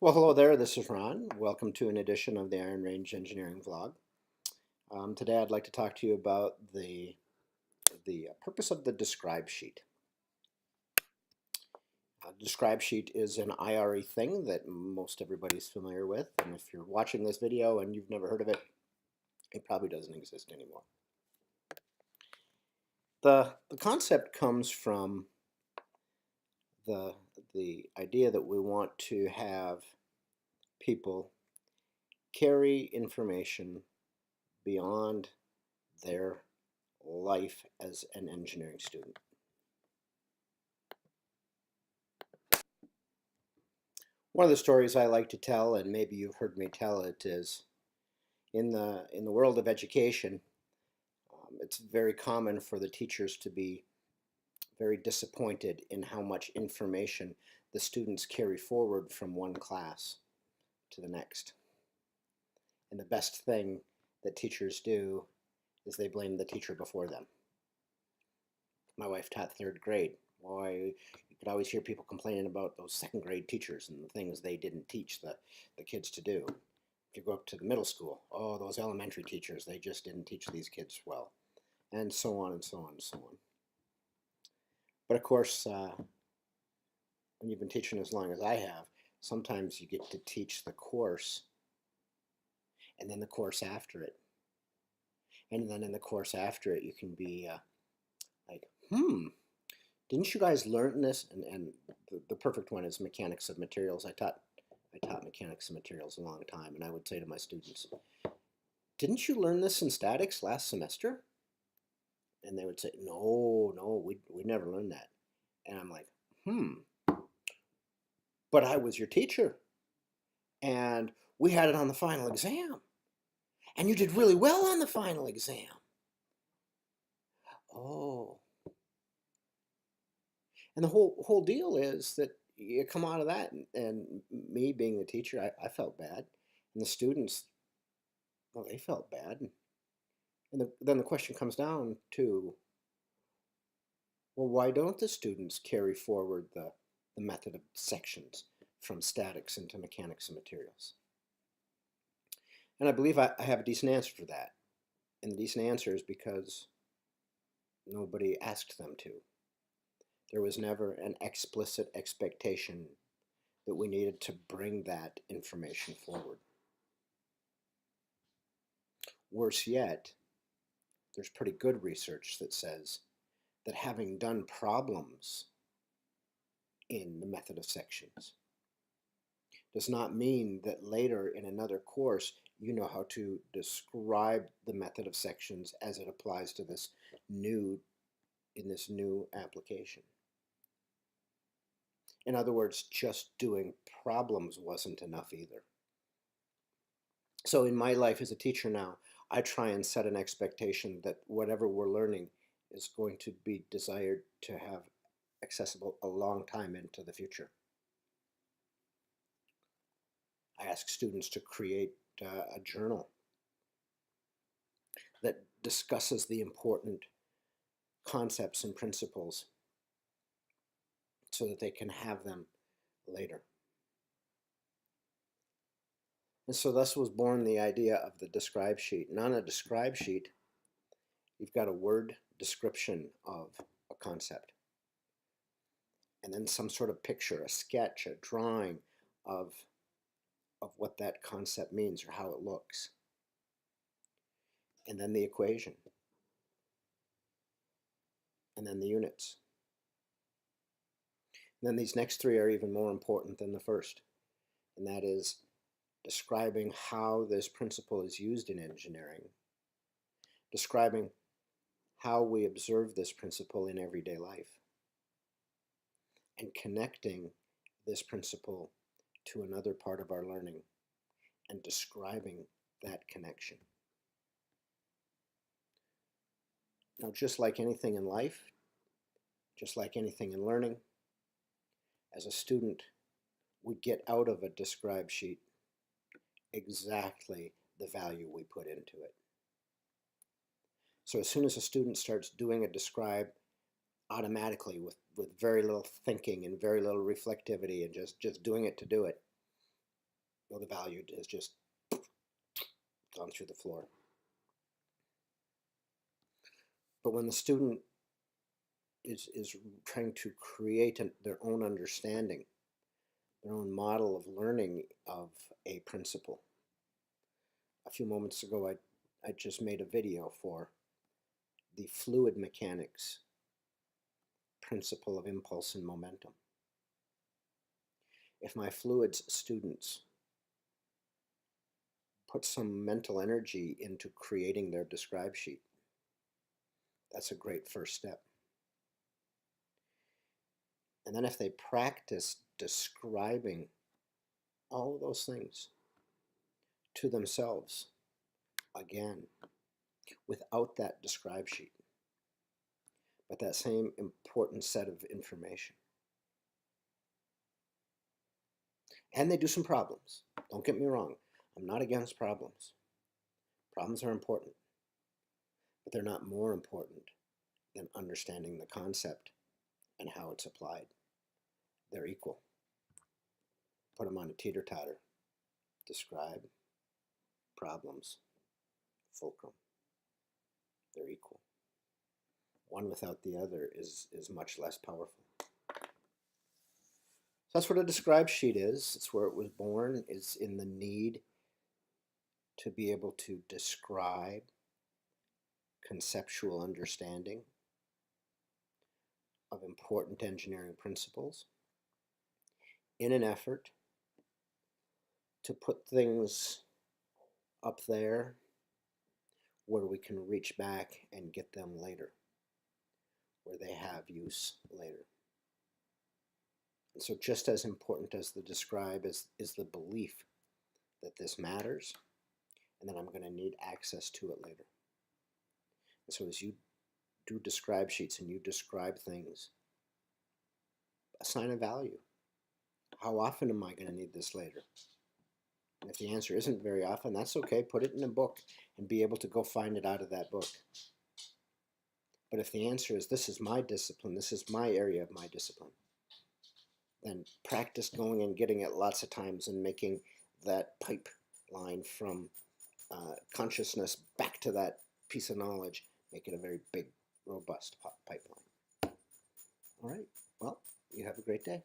Well, hello there. This is Ron. Welcome to an edition of the Iron Range Engineering Vlog. Today, I'd like to talk to you about the purpose of the describe sheet. Describe sheet is an IRE thing that most everybody's familiar with, and if you're watching this video and you've never heard of it, it probably doesn't exist anymore. The concept comes from the the idea that we want to have people carry information beyond their life as an engineering student. One of the stories I like to tell, and maybe you've heard me tell it, is in the world of education, it's very common for the teachers to be very disappointed in how much information the students carry forward from one class to the next. And the best thing that teachers do is they blame the teacher before them. My wife taught third grade. Boy, you could always hear people complaining about those second grade teachers and the things they didn't teach the kids to do. If you go up to the middle school, oh, those elementary teachers, they just didn't teach these kids well, and so on and so on and so on. But of course, when you've been teaching as long as I have, sometimes you get to teach the course and then the course after it. And then in the course after it, you can be like, didn't you guys learn this? And the perfect one is mechanics of materials. I taught mechanics of materials a long time, and I would say to my students, didn't you learn this in statics last semester? And they would say, no, we never learned that. And I'm like, but I was your teacher, and we had it on the final exam, and you did really well on the final exam. Oh. And the whole deal is that you come out of that, and me being the teacher, I felt bad, and the students, well, they felt bad. And then the question comes down to, well, why don't the students carry forward the method of sections from statics into mechanics of materials? And I believe I have a decent answer for that. And the decent answer is because nobody asked them to. There was never an explicit expectation that we needed to bring that information forward. Worse yet, there's pretty good research that says that having done problems in the method of sections does not mean that later in another course you know how to describe the method of sections as it applies to this new application. In other words, just doing problems wasn't enough either. So in my life as a teacher now, I try and set an expectation that whatever we're learning is going to be desired to have accessible a long time into the future. I ask students to create a journal that discusses the important concepts and principles so that they can have them later. And so thus was born the idea of the describe sheet. And on a describe sheet, you've got a word description of a concept, and then some sort of picture, a sketch, a drawing of what that concept means or how it looks, and then the equation, and then the units. And then these next three are even more important than the first, and that is describing how this principle is used in engineering, describing how we observe this principle in everyday life, and connecting this principle to another part of our learning and describing that connection. Now, just like anything in life, just like anything in learning, as a student, we get out of a describe sheet exactly the value we put into it. So as soon as a student starts doing a describe automatically with very little thinking and very little reflectivity and just doing it to do it, well, the value has just gone through the floor. But when the student is trying to create their own understanding, their own model of learning of a principle. A few moments ago, I just made a video for the fluid mechanics principle of impulse and momentum. If my fluids students put some mental energy into creating their describe sheet, that's a great first step. And then if they practice describing all of those things to themselves again, without that describe sheet, but that same important set of information. And they do some problems. Don't get me wrong. I'm not against problems. Problems are important, but they're not more important than understanding the concept and how it's applied. They're equal. Put them on a teeter-totter. Describe, problems, fulcrum. They're equal. One without the other is much less powerful. So that's what a describe sheet is. It's where it was born, is in the need to be able to describe conceptual understanding of important engineering principles in an effort to put things up there where we can reach back and get them later, where they have use later. And so just as important as the describe is the belief that this matters and that I'm going to need access to it later. And so as you do describe sheets and you describe things, assign a value. How often am I going to need this later? And if the answer isn't very often, that's okay. Put it in a book and be able to go find it out of that book. But if the answer is, this is my discipline, this is my area of my discipline, then practice going and getting it lots of times and making that pipeline from consciousness back to that piece of knowledge, make it a very big, robust pipeline. All right, well, you have a great day.